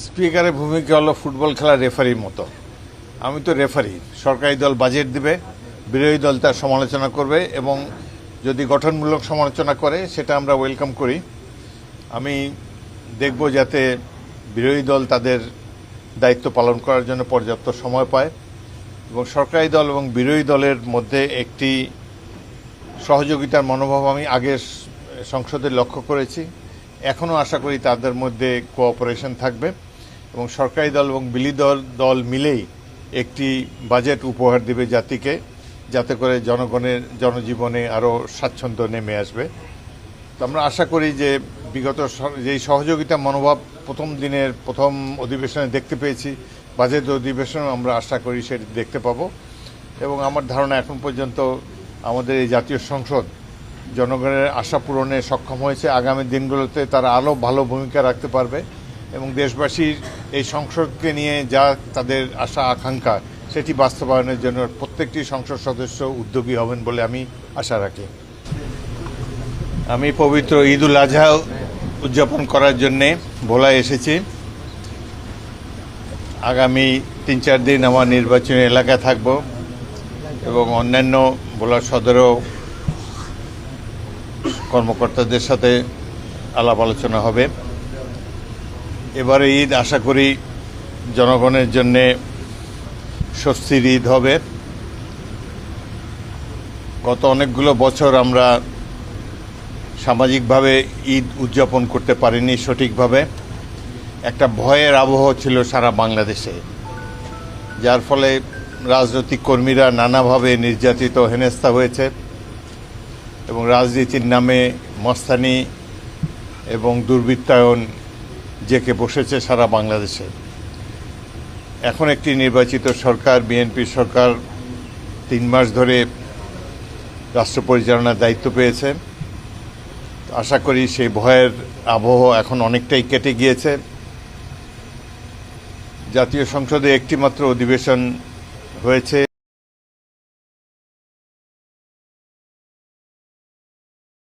স্পিকারের ভূমিকা হলো ফুটবল খেলার রেফারির মতো। আমি তো রেফারি। সরকারি দল বাজেট দিবে, বিরোধী দল তার সমালোচনা করবে এবং যদি গঠনমূলক সমালোচনা করে সেটা আমরা ওয়েলকাম করি। আমি দেখব যাতে বিরোধী দল তাদের দায়িত্ব পালন করার জন্য পর্যাপ্ত সময় পায় এবং সরকারি দল এবং বিরোধী দলের মধ্যে একটি সহযোগিতার মনোভাব আমি আগের সংসদে লক্ষ্য করেছি। এখনও আশা করি তাদের মধ্যে কোঅপারেশন থাকবে এবং সরকারি দল এবং বিরোধী দল মিলেই একটি বাজেট উপহার দেবে জাতিকে, যাতে করে জনগণের জনজীবনে আরও স্বাচ্ছন্দ্য নেমে আসবে। তো আমরা আশা করি যে বিগত যেই সহযোগিতা মনোভাব প্রথম দিনের প্রথম অধিবেশনে দেখতে পেয়েছি, বাজেট অধিবেশনে আমরা আশা করি সেটি দেখতে পাবো এবং আমার ধারণা এখন পর্যন্ত আমাদের এই জাতীয় সংসদ জনগণের আশা পূরণে সক্ষম হয়েছে। আগামী দিনগুলোতে তারা আরও ভালো ভূমিকা রাখতে পারবে এবং দেশবাসীর এই সংসদকে নিয়ে যা তাদের আশা আকাঙ্ক্ষা সেটি বাস্তবায়নের জন্য প্রত্যেকটি সংসদ সদস্য উদ্যোগী হবেন বলে আমি আশা রাখি। আমি পবিত্র ঈদ উল আজহা উদযাপন করার জন্যে ভোলায় এসেছি। আগামী ৩-৪ দিন আমার নির্বাচনী এলাকায় থাকব এবং অন্যান্য ভোলা সদরেও কর্মকর্তাদের সাথে আলাপ আলোচনা হবে। এবারে ঈদ আশা করি জনগণের জন্যে স্বস্তির ঈদ হবে। গত অনেকগুলো বছর আমরা সামাজিকভাবে ঈদ উদযাপন করতে পারিনি সঠিকভাবে। একটা ভয়ের আবহ ছিল সারা বাংলাদেশে, যার ফলে রাজনৈতিক কর্মীরা নানাভাবে নির্যাতিত হেনস্থা হয়েছে এবং রাজনীতির নামে মস্তানি এবং দুর্বৃত্তায়ন জেঁকে বসেছে সারা বাংলাদেশে। এখন একটি নির্বাচিত সরকার, বিএনপি সরকার 3 মাস ধরে রাষ্ট্র পরিচালনার দায়িত্ব পেয়েছে। আশা করি সেই ভয়ের আবহ এখন অনেকটাই কেটে গিয়েছে। জাতীয় সংসদে একটি মাত্র অধিবেশন হয়েছে।